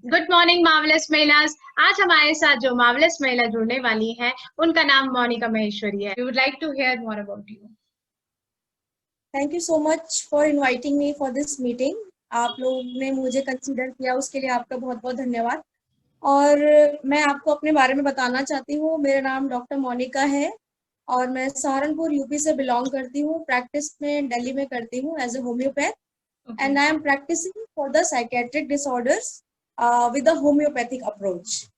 Good morning marvellous महिलास। आज हमारे साथ जो मार्वलस महिला जुड़ने वाली है उनका नाम मोनिका महेश्वरी है। We would like to hear more about you. Thank you so much for inviting me for this meeting. आप लोगों ने मुझे कंसीडर किया, उसके लिए आपका बहुत बहुत धन्यवाद। और मैं आपको अपने बारे में बताना चाहती हूँ। मेरा नाम डॉक्टर मोनिका है और मैं सहारनपुर यूपी से बिलोंग करती हूँ। प्रैक्टिस में दिल्ली में करती हूँ as a homeopath okay. And I am practising for the psychiatric disorders with the homeopathic approach.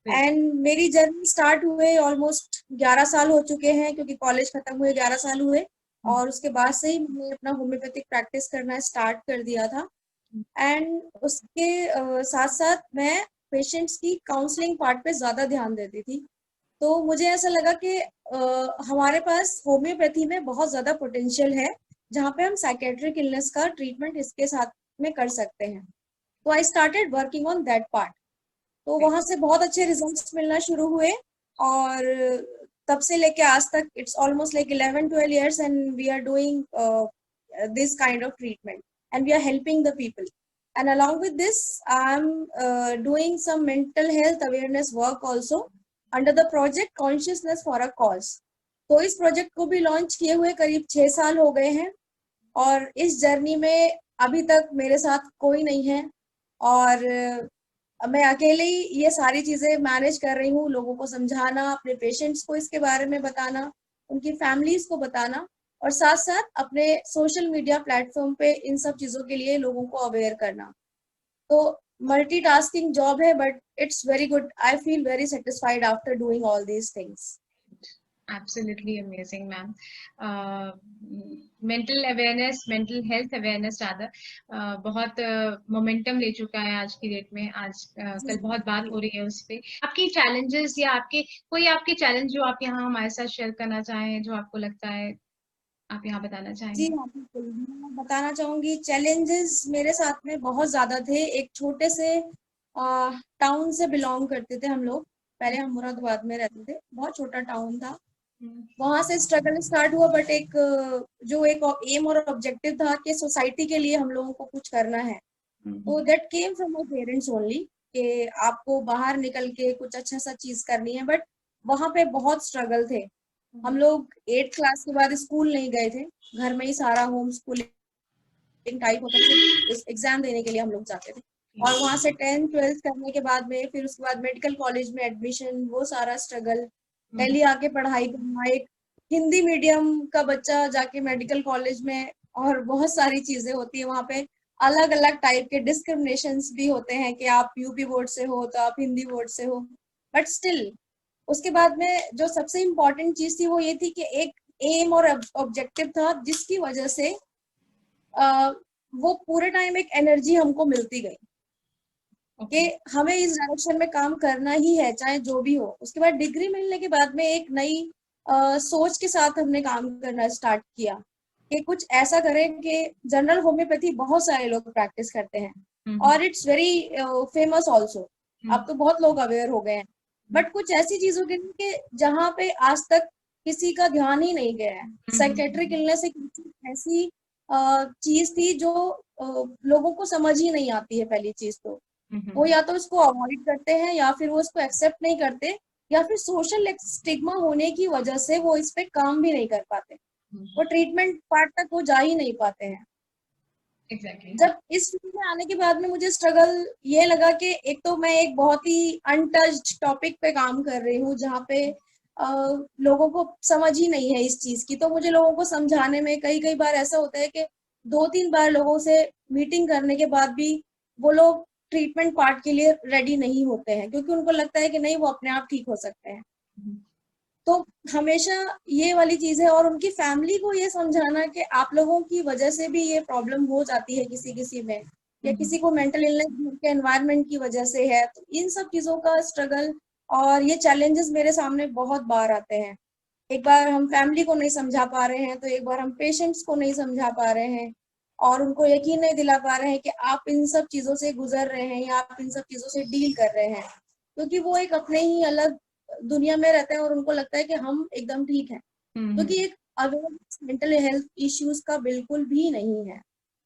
And मेरी जर्नी स्टार्ट हुए ऑलमोस्ट 11 साल हो चुके हैं, क्योंकि कॉलेज खत्म हुए 11 साल हुए और उसके बाद से ही मैंने अपना होम्योपैथिक प्रैक्टिस करना स्टार्ट कर दिया था। एंड उसके साथ साथ मैं पेशेंट्स की काउंसलिंग पार्ट पे ज्यादा ध्यान देती थी। तो मुझे ऐसा लगा कि हमारे पास होम्योपैथी में बहुत ज्यादा पोटेंशियल है, जहाँ पे हम साइकेट्रिक इलनेस का ट्रीटमेंट इसके साथ में कर सकते हैं। तो आई started working on that part. तो वहां से बहुत अच्छे रिजल्ट्स मिलना शुरू हुए और तब से लेके आज तक it's almost like 11-12 years and we are doing this kind of treatment and we are helping the people. And along with this, I'm doing some mental health awareness work also under the project Consciousness for a Cause. तो इस project को भी launch किए हुए करीब 6 साल हो गए हैं और इस जर्नी में अभी तक मेरे साथ कोई नहीं है और मैं अकेले ही ये सारी चीजें मैनेज कर रही हूँ। लोगों को समझाना, अपने पेशेंट्स को इसके बारे में बताना, उनकी फैमिलीज को बताना और साथ साथ अपने सोशल मीडिया प्लेटफॉर्म पे इन सब चीजों के लिए लोगों को अवेयर करना। तो मल्टीटास्किंग जॉब है, but it's very good. I feel very satisfied after doing all these things. Absolutely amazing ma'am. Mental awareness, mental health awareness ज्यादा बहुत मोमेंटम ले चुका है आज की डेट में। आज कल बहुत बात हो रही है उस पे। आपकी चैलेंजेस या आपके चैलेंज जो आप यहाँ हमारे साथ शेयर करना चाहें, जो आपको लगता है आप यहाँ बताना जी चाहेंगे। हाँ, बिल्कुल। मैं बताना चाहूंगी, चैलेंजेस मेरे साथ में बहुत ज्यादा थे। एक छोटे से टाउन से बिलोंग करते थे हम लोग। पहले हम मुरादाबाद में रहते थे, बहुत छोटा टाउन था। वहां से स्ट्रगल स्टार्ट हुआ, बट जो एक एम और ऑब्जेक्टिव था कि सोसाइटी के लिए हम लोगों को कुछ करना है, तो that came from my parents only कि आपको बाहर निकल के कुछ अच्छा सा चीज करनी है। बट वहां पे बहुत स्ट्रगल थे। हम लोग 8th क्लास के बाद स्कूल नहीं गए थे, घर में ही सारा होम स्कूलिंग टाइप होता था। एग्जाम देने के लिए हम लोग जाते थे और वहां से 10th 12th करने के बाद में फिर उसके बाद मेडिकल कॉलेज में एडमिशन, वो सारा स्ट्रगल। दिल्ली आके पढ़ाई करना, एक हिंदी मीडियम का बच्चा जाके मेडिकल कॉलेज में, और बहुत सारी चीजें होती है वहां पे। अलग अलग टाइप के डिस्क्रिमिनेशंस भी होते हैं कि आप यूपी बोर्ड से हो तो आप हिंदी बोर्ड से हो। बट स्टिल उसके बाद में जो सबसे इम्पोर्टेंट चीज थी वो ये थी कि एक एम और ऑब्जेक्टिव था, जिसकी वजह से वो पूरे टाइम एक एनर्जी हमको मिलती गई कि हमें इस डायरेक्शन में काम करना ही है, चाहे जो भी हो। उसके बाद डिग्री मिलने के बाद में एक नई सोच के साथ हमने काम करना स्टार्ट किया कि कुछ ऐसा करें कि जनरल होम्योपैथी बहुत सारे लोग प्रैक्टिस करते हैं और इट्स वेरी फेमस ऑल्सो। अब तो बहुत लोग अवेयर हो गए हैं, बट कुछ ऐसी चीजों के लिए कि जहाँ पे आज तक किसी का ध्यान ही नहीं गया है। साइकेट्रिक इलनेस एक ऐसी चीज थी जो लोगों को समझ ही नहीं आती है। पहली चीज तो वो या तो उसको अवॉइड करते हैं या फिर वो उसको एक्सेप्ट नहीं करते, या फिर सोशल स्टिग्मा होने की वजह से वो इस पे काम भी नहीं कर पाते, वो ट्रीटमेंट पार्ट तक वो जा ही नहीं पाते हैं। एग्जैक्टली। जब इस फील्ड में आने के बाद में मुझे स्ट्रगल ये लगा कि एक तो मैं एक बहुत ही अनटच्ड टॉपिक पे काम कर रही हूँ, जहाँ पे लोगों को समझ ही नहीं है इस चीज की। तो मुझे लोगों को समझाने में कई कई बार ऐसा होता है कि 2-3 बार लोगों से मीटिंग करने के बाद भी वो लोग ट्रीटमेंट पार्ट के लिए रेडी नहीं होते हैं, क्योंकि उनको लगता है कि नहीं, वो अपने आप ठीक हो सकते हैं। तो हमेशा ये वाली चीज है, और उनकी फैमिली को ये समझाना कि आप लोगों की वजह से भी ये प्रॉब्लम हो जाती है किसी किसी में, या किसी को मेंटल इलनेस के एनवायरनमेंट की वजह से है। तो इन सब चीजों का स्ट्रगल और ये चैलेंजेस मेरे सामने बहुत बार आते हैं। एक बार हम फैमिली को नहीं समझा पा रहे हैं, तो एक बार हम पेशेंट्स को नहीं समझा पा रहे हैं और उनको यकीन नहीं दिला पा रहे हैं कि आप इन सब चीजों से गुजर रहे हैं या आप इन सब चीजों से डील कर रहे हैं, क्योंकि वो एक अपने ही अलग दुनिया में रहते हैं और उनको लगता है कि हम एकदम ठीक हैं, क्योंकि एक अवेयरनेस मेंटल हेल्थ इश्यूज का बिल्कुल भी नहीं है।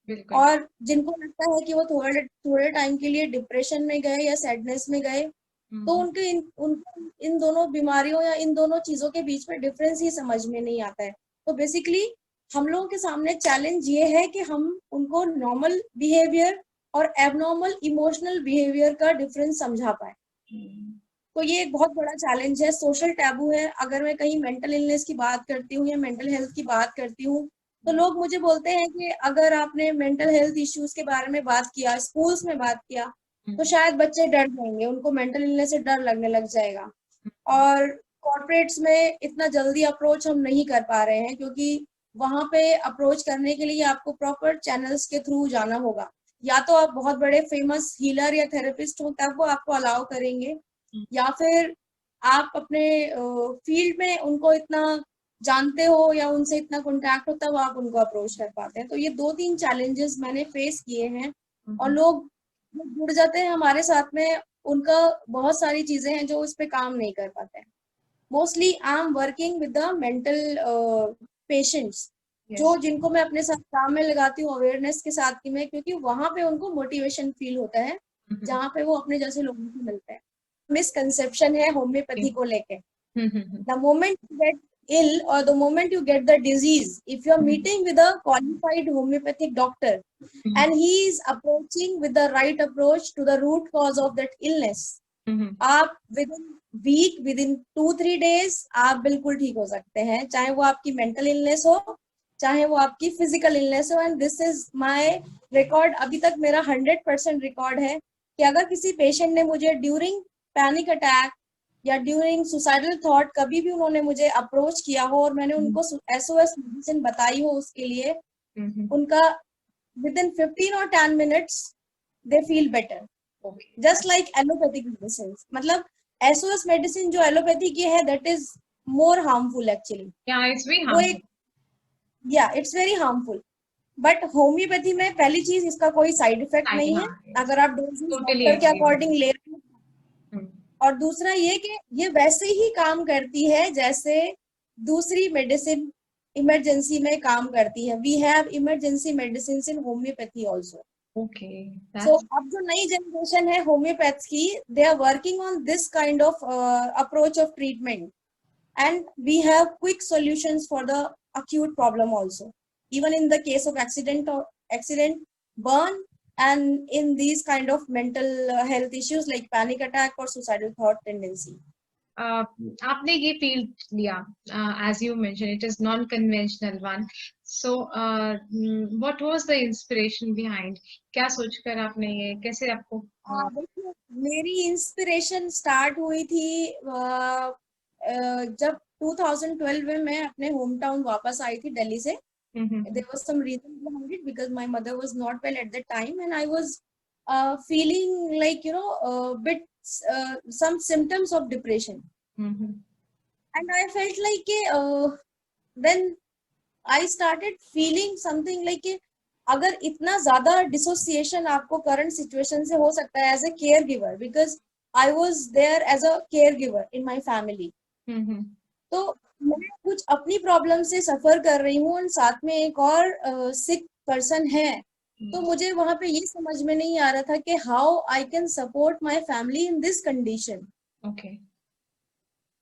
बिल्कुल। और जिनको लगता है कि वो थोड़े थोड़े टाइम के लिए डिप्रेशन में गए या सैडनेस में गए, तो हम्म। उनके उनको इन दोनों बीमारियों या इन दोनों चीजों के बीच में डिफरेंस ही समझ में नहीं आता है। तो बेसिकली हम लोगों के सामने चैलेंज ये है कि हम उनको नॉर्मल बिहेवियर और एबनॉर्मल इमोशनल बिहेवियर का डिफरेंस समझा पाए। हम्म। तो ये एक बहुत बड़ा चैलेंज है, सोशल टैबू है। अगर मैं कहीं मेंटल इलनेस की बात करती हूँ या मेंटल हेल्थ की बात करती हूँ, तो लोग मुझे बोलते हैं कि अगर आपने मेंटल हेल्थ इश्यूज के बारे में बात किया, स्कूल्स में बात किया, तो शायद बच्चे डर जाएंगे, उनको मेंटल इलनेस से डर लगने लग जाएगा। और कॉर्पोरेट्स में इतना जल्दी अप्रोच हम नहीं कर पा रहे हैं, क्योंकि वहां पे अप्रोच करने के लिए आपको प्रॉपर चैनल्स के थ्रू जाना होगा। या तो आप बहुत बड़े फेमस हीलर या थेरेपिस्ट हो, तब वो आपको अलाउ करेंगे, या फिर आप अपने फील्ड में उनको इतना जानते हो या उनसे इतना कांटेक्ट हो, तब आप उनको अप्रोच कर पाते हैं। तो ये 2-3 चैलेंजेस मैंने फेस किए हैं। और लोग जो जुड़ जाते हैं हमारे साथ में, उनका बहुत सारी चीजें हैं जो उस पे काम नहीं कर पाते हैं। Mostly I am working with the mental patients, जो यस। जिनको मैं अपने साथ काम में लगाती हूँ अवेयरनेस के साथ कि मैं, क्योंकि वहां पे उनको मोटिवेशन फील होता है, जहाँ पे वो अपने जैसे लोगों से मिलते हैं। मिसकंसेप्शन है होम्योपैथी को लेके। The moment you get ill or the moment you get the disease, if you're meeting with a qualified homeopathic doctor and he is approaching with the right approach to the root cause of that illness, आप within week, within 2-3 days आप बिल्कुल ठीक हो सकते हैं, चाहे वो आपकी मेंटल इलनेस हो, चाहे वो आपकी फिजिकल इलनेस हो। And this is my record, अभी तक मेरा 100% रिकॉर्ड है कि अगर किसी पेशेंट ने मुझे ड्यूरिंग पैनिक अटैक या ड्यूरिंग सुसाइडल थॉट कभी भी उन्होंने मुझे अप्रोच किया हो और मैंने उनको SOS मेडिसिन बताई हो उसके लिए, उनका with in 15 or 10 minutes they feel better, just like allopathic medicine. मतलब SOS मेडिसिन जो एलोपैथी की है, that is more harmful actually. Yeah, it's very वो harmful. एक, या it's very harmful. But homeopathy में पहली चीज, इसका कोई साइड इफेक्ट नहीं है हाँ, अगर आप डोजेस totally डॉक्टर के agree with अकॉर्डिंग ले रहे हैं। you. और दूसरा ये कि ये वैसे ही काम करती है जैसे दूसरी मेडिसिन इमरजेंसी में काम करती है। We have emergency medicine in homeopathy also. Okay, so that's अब जो नई जनरेशन है होम्योपैथ्स की, they are working on this kind of approach of treatment, and we have quick solutions for the acute problem also, even in the case of accident, burn, and in these kind of mental health issues like panic attack or suicidal thought tendency. आपने ये field लिया, as you mentioned, it is non-conventional one. So, what was the inspiration behind? क्या सोचकर आपने ये, कैसे आपको? देखिए, मेरी इंस्पिरेशन स्टार्ट हुई थी जब 2012 में मैं अपने होम टाउन वापस आई थी दिल्ली से। There was some reason behind it because my mother was not well at that time and I was feeling like, bit some symptoms of depression. And I felt like then I started feeling something like कि अगर इतना ज्यादा dissociation आपको current situation से हो सकता है as a care giver, because I was there as a care giver in my family, तो मैं कुछ अपनी प्रॉब्लम से सफर कर रही हूँ और साथ में एक और सिक पर्सन है, तो मुझे वहां पे ये समझ में नहीं आ रहा था कि how I can support my family in this condition. Okay.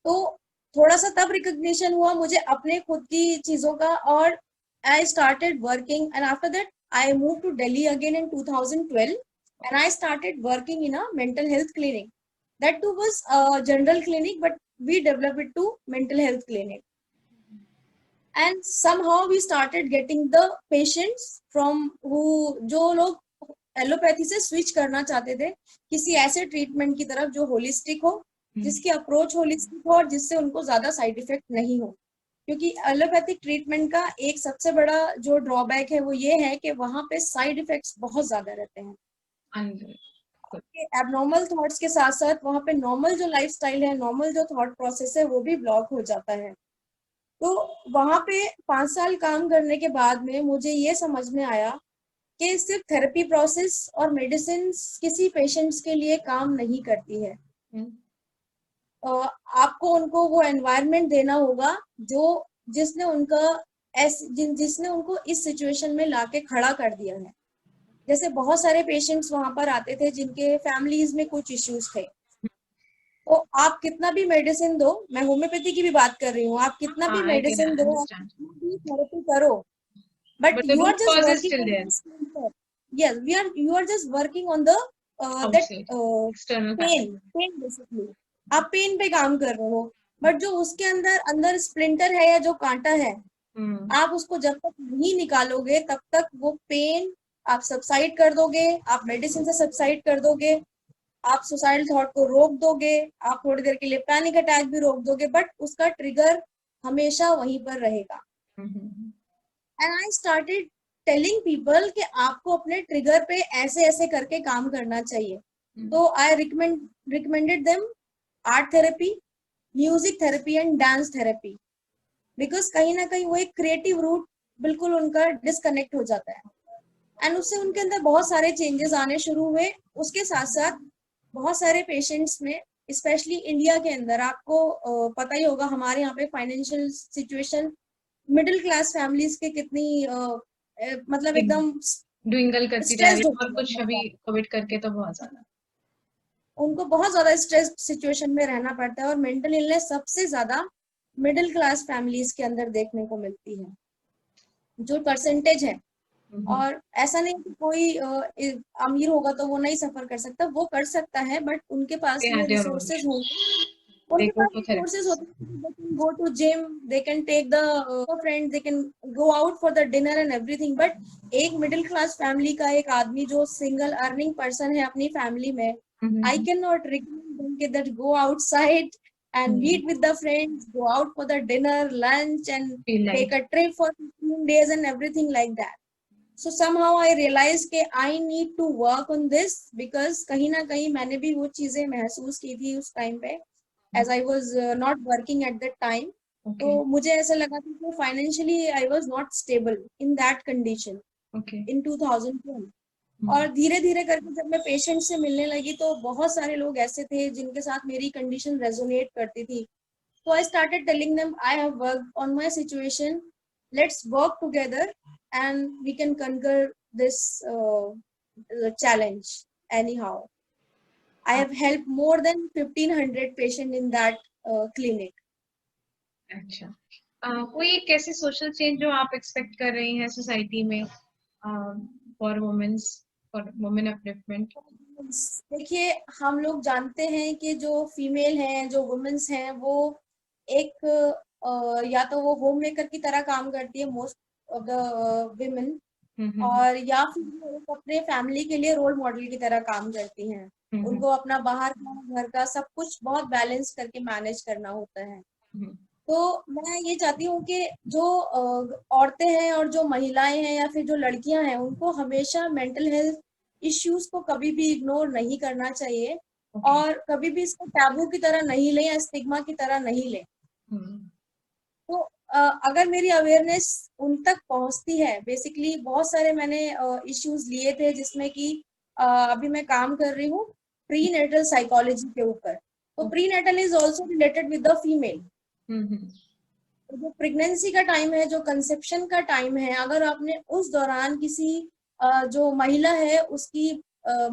तो थोड़ा सा तब रिकग्निशन हुआ मुझे अपने खुद की चीजों का, और I started working and after that I move to Delhi again in 2012 and I started working in a mental health clinic. That too was a general clinic, but we developed it to mental health clinic. And somehow we started getting the patients from who, जो लोग allopathy से switch करना चाहते थे किसी ऐसे treatment की तरफ जो होलिस्टिक हो, जिसकी अप्रोच होलिस्टिक हो और जिससे उनको ज्यादा साइड इफेक्ट नहीं हो। क्योंकि एलोपैथिक ट्रीटमेंट का एक सबसे बड़ा जो ड्रॉबैक है वो ये है कि वहां पे साइड इफेक्ट्स बहुत ज्यादा रहते हैं। एबनॉर्मल थॉट्स के साथ साथ वहां पे नॉर्मल जो लाइफस्टाइल है, नॉर्मल जो थॉट प्रोसेस है, वो भी ब्लॉक हो जाता है। तो वहां पे 5 साल काम करने के बाद में मुझे ये समझ में आया कि सिर्फ थेरेपी प्रोसेस और मेडिसिन किसी पेशेंट्स के लिए काम नहीं करती है। आपको उनको वो एनवायरनमेंट देना होगा जो जिसने उनका जिसने उनको इस सिचुएशन में लाके खड़ा कर दिया है। जैसे बहुत सारे पेशेंट्स वहां पर आते थे जिनके फैमिलीज में कुछ इश्यूज थे, तो आप कितना भी मेडिसिन दो, मैं होम्योपैथी की भी बात कर रही हूँ, आप कितना भी हाँ, I can मेडिसिन दो, आप understand. कितना भी थेरेपी करो, but But the you root are just cause is working still on there the splinter. Yes, you are just working on the that outside, external factor. Pain basically, आप pain पे काम कर रहे हो, but जो उसके अंदर अंदर स्प्लिंटर है या जो कांटा है, आप उसको जब तक नहीं निकालोगे तब तक वो पेन आप सबसाइड कर दोगे, आप मेडिसिन से सबसाइड कर दोगे, आप सुसाइडल थॉट को रोक दोगे, आप थोड़ी देर के लिए पैनिक अटैक भी रोक दोगे, बट उसका ट्रिगर हमेशा वहीं पर रहेगा। And I started telling people कि आपको अपने ट्रिगर पे ऐसे ऐसे करके काम करना चाहिए। तो आई recommended them art therapy, music therapy and dance therapy, because कहीं ना कहीं वो एक क्रिएटिव रूट बिल्कुल उनका डिस्कनेक्ट हो जाता है, एंड उससे उनके अंदर बहुत सारे चेंजेस आने शुरू हुए। उसके साथ साथ बहुत सारे पेशेंट्स में, स्पेशली इंडिया के अंदर, आपको पता ही होगा हमारे यहाँ पे financial situation middle class families के कितनी मतलब एकदम ड्विंगल करती जा रही स्ट्रेस्ड है, होती और कुछ है, अभी कोविड करके तो बहुत ज्यादा उनको बहुत ज्यादा स्ट्रेस सिचुएशन में रहना पड़ता है, और मेंटल इलनेस सबसे ज्यादा मिडिल क्लास फैमिलीज के अंदर देखने को मिलती है, जो परसेंटेज है। और ऐसा नहीं कि कोई अमीर होगा तो वो नहीं सफर कर सकता, वो कर सकता है, बट उनके पास में रिसोर्सेज होंगे, उनके पास रिसोर्सेज होते हैं, they can go to gym, they can take the friends, they can go out for the dinner and everything, but एक मिडिल क्लास फैमिली का एक आदमी जो सिंगल अर्निंग पर्सन है अपनी फैमिली में, I cannot recommend them that go outside and meet with the friends, go out for the dinner, lunch, and take a trip for 15 days and everything like that. So somehow I realized कि I need to work on this, because कहीं ना कहीं मैंने भी वो चीजें महसूस की थी उस टाइम पे, as I was not working at that time. तो मुझे ऐसा लगा था कि financially I was not stable in that condition in 2012. और धीरे धीरे करके जब मैं पेशेंट से मिलने लगी तो बहुत सारे लोग ऐसे थे जिनके साथ मेरी कंडीशन रेजोनेट करती थी। तो I started telling them I have worked on my situation, let's work together and we can conquer this challenge anyhow. I have helped more than 1500 patients in that clinic. अच्छा, कोई एक ऐसी social change जो आप expect कर रही हैं society में for womens, for women upliftment? देखिए, हम लोग जानते हैं कि जो फीमेल हैं, जो वुमेन्स हैं, वो एक या तो वो होम मेकर की तरह काम करती है मोस्ट ऑफ द विमेन, और या फिर वो अपने फैमिली के लिए रोल मॉडल की तरह काम करती हैं। उनको अपना बाहर का घर का सब कुछ बहुत बैलेंस करके मैनेज करना होता है। तो मैं ये चाहती हूँ कि जो औरतें हैं और जो महिलाएं हैं या फिर जो लड़कियां हैं, उनको हमेशा मेंटल हेल्थ इश्यूज को कभी भी इग्नोर नहीं करना चाहिए, और कभी भी इसको टैबू की तरह नहीं लें या स्टिग्मा की तरह नहीं लें। तो अगर मेरी अवेयरनेस उन तक पहुंचती है, बेसिकली बहुत सारे मैंने इश्यूज लिए थे जिसमें कि अभी मैं काम कर रही हूँ प्री नेटल साइकोलॉजी के ऊपर। तो prenatal is also related with the female. जो प्रेगनेंसी का टाइम है, जो कंसेप्शन का टाइम है, अगर आपने उस दौरान किसी जो महिला है उसकी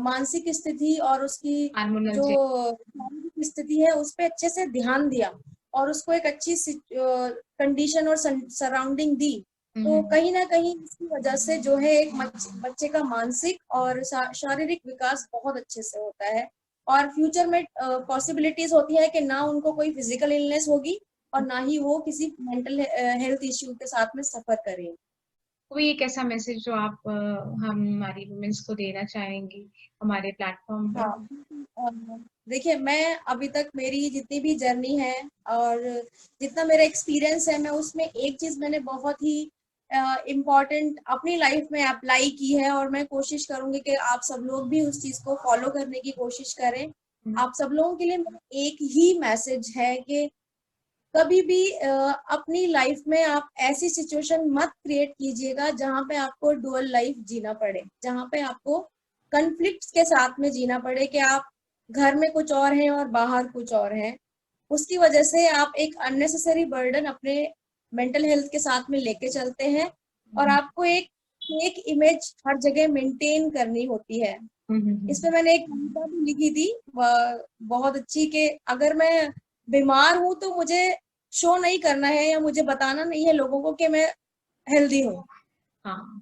मानसिक स्थिति और उसकी जो शारीरिक स्थिति है उस पर अच्छे से ध्यान दिया और उसको एक अच्छी कंडीशन और सराउंडिंग दी, तो कहीं ना कहीं इसकी वजह से जो है एक बच्चे का मानसिक और शारीरिक विकास बहुत अच्छे से होता है, और फ्यूचर में पॉसिबिलिटीज होती है कि ना उनको कोई फिजिकल इलनेस होगी और ना ही वो किसी मेंटल हेल्थ इश्यू के साथ में सफर करें। कोई एक ऐसा मैसेज जो आप हमारी वुमेन्स को देना चाहेंगी हमारे प्लेटफॉर्म पर? हाँ, देखिए, मैं अभी तक मेरी जितनी भी जर्नी है और जितना मेरा एक्सपीरियंस है, मैं उसमें एक चीज मैंने बहुत ही इम्पोर्टेंट अपनी लाइफ में अप्लाई की है, और मैं कोशिश करूंगी कि आप सब लोग भी उस चीज को फॉलो करने की कोशिश करें। आप सब लोगों के लिए एक ही मैसेज है कि कभी भी अपनी लाइफ में आप ऐसी सिचुएशन मत क्रिएट कीजिएगा जहां पे आपको डुअल लाइफ जीना पड़े, जहां पे आपको कॉन्फ्लिक्ट्स के साथ में जीना पड़े कि आप घर में कुछ और हैं और बाहर कुछ और हैं। उसकी वजह से आप एक अननेसेसरी बर्डन अपने मेंटल हेल्थ के साथ में लेके चलते हैं, और आपको एक इमेज हर जगह मेंटेन करनी होती है। इस पे मैंने एक कविता भी लिखी थी बहुत अच्छी, कि अगर मैं बीमार हूं तो मुझे शो नहीं करना है या मुझे बताना नहीं है लोगों को कि मैं हेल्दी हूँ। हाँ,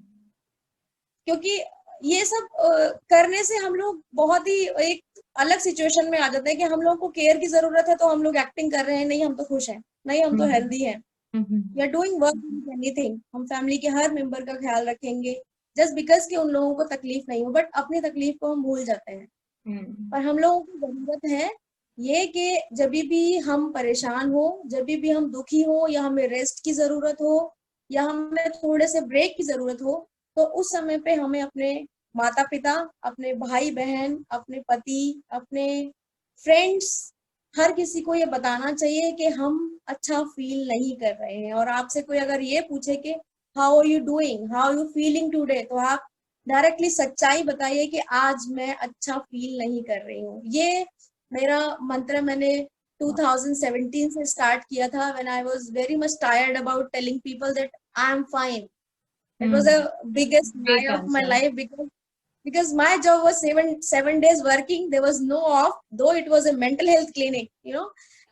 क्योंकि ये सब करने से हम लोग बहुत ही एक अलग सिचुएशन में आ जाते हैं कि हम लोग को केयर की जरूरत है तो हम लोग एक्टिंग कर रहे हैं, नहीं हम तो खुश हैं, नहीं हम तो हेल्दी हैं, we are doing work anything, हम फैमिली के हर मेंबर का ख्याल रखेंगे जस्ट बिकॉज कि उन लोगों को तकलीफ नहीं हो, बट अपनी तकलीफ को हम भूल जाते हैं। पर हम लोगों को जरूरत है ये कि जब भी हम परेशान हो, जब भी हम दुखी हो, या हमें रेस्ट की जरूरत हो, या हमें थोड़े से ब्रेक की जरूरत हो, तो उस समय पे हमें अपने माता पिता, अपने भाई बहन, अपने पति, अपने फ्रेंड्स, हर किसी को ये बताना चाहिए कि हम अच्छा फील नहीं कर रहे हैं। और आपसे कोई अगर ये पूछे कि how are you doing, how you feeling today, तो आप डायरेक्टली सच्चाई बताइए कि आज मैं अच्छा फील नहीं कर रही हूँ। ये मेरा मंत्र मैंने 2017 से स्टार्ट किया था, when I was very much tired about telling people that I am fine. It was a biggest lie of my life, because my job was seven days working, there was no off, though it was a mental health clinic,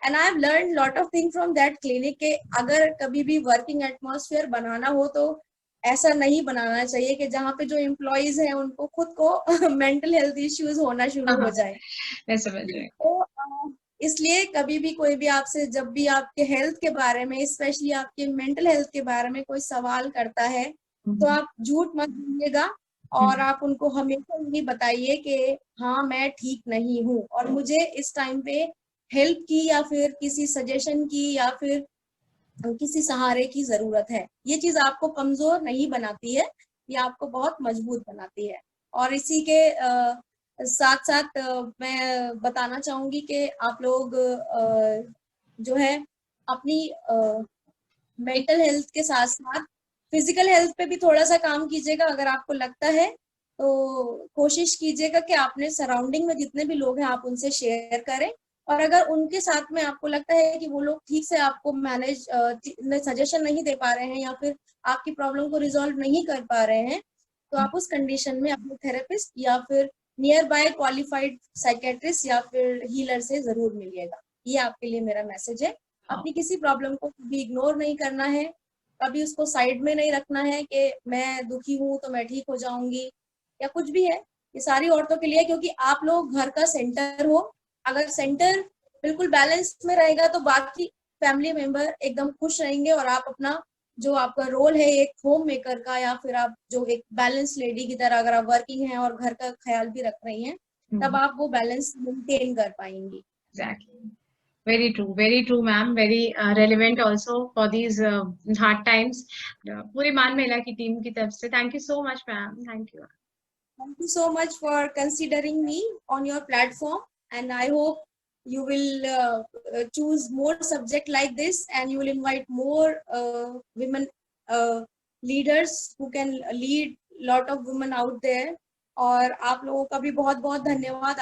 and I have learned lot of things from that clinic के अगर कभी भी working atmosphere बनाना हो तो ऐसा नहीं बनाना चाहिए कि जहाँ पे जो एम्प्लॉयज हैं उनको खुद को मेंटल हेल्थ इश्यूज होना शुरू हो जाए। मैं समझ रही तो इसलिए कभी भी कोई भी आपसे जब भी आपके हेल्थ के बारे में, स्पेशली आपके मेंटल हेल्थ के बारे में कोई सवाल करता है, तो आप झूठ मत बोलिएगा, और आप उनको हमेशा यही बताइए कि हाँ मैं ठीक नहीं हूँ और मुझे इस टाइम पे हेल्प की या फिर किसी सजेशन की या फिर किसी सहारे की जरूरत है। ये चीज आपको कमजोर नहीं बनाती है, ये आपको बहुत मजबूत बनाती है। और इसी के साथ साथ मैं बताना चाहूंगी कि आप लोग जो है अपनी मेंटल हेल्थ के साथ साथ फिजिकल हेल्थ पे भी थोड़ा सा काम कीजिएगा। अगर आपको लगता है तो कोशिश कीजिएगा कि आपने सराउंडिंग में जितने भी लोग हैं आप उनसे शेयर करें, और अगर उनके साथ में आपको लगता है कि वो लोग ठीक से आपको मैनेज सजेशन नहीं दे पा रहे हैं या फिर आपकी प्रॉब्लम को रिजॉल्व नहीं कर पा रहे हैं, तो आप उस कंडीशन में अपने थेरेपिस्ट या फिर नियर बाय क्वालिफाइड साइकेट्रिस्ट या फिर हीलर से जरूर मिलिएगा। ये आपके लिए मेरा मैसेज है। अपनी किसी प्रॉब्लम को भी इग्नोर नहीं करना है, कभी उसको साइड में नहीं रखना है कि मैं दुखी हूँ तो मैं ठीक हो जाऊंगी या कुछ भी है। ये सारी औरतों के लिए, क्योंकि आप लोग घर का सेंटर हो। अगर सेंटर बिल्कुल बैलेंस में रहेगा तो बाकी फैमिली मेंबर एकदम खुश रहेंगे, और आप अपना जो आपका रोल है एक होम मेकर का, या फिर आप जो एक बैलेंस लेडी की तरह अगर आप वर्किंग हैं और घर का ख्याल भी रख रही हैं, तब आप वो बैलेंस मेंटेन कर पाएंगी। Exactly. Very true, ma'am. Very relevant also for these hard times. पूरी मान महिला की टीम की तरफ से thank you so much, ma'am. Thank you. Thank you so much for considering me on your platform, and I hope you will choose more subject like this, and you will invite more women leaders who can lead lot of women out there. और आप लोगों का भी बहुत बहुत धन्यवाद।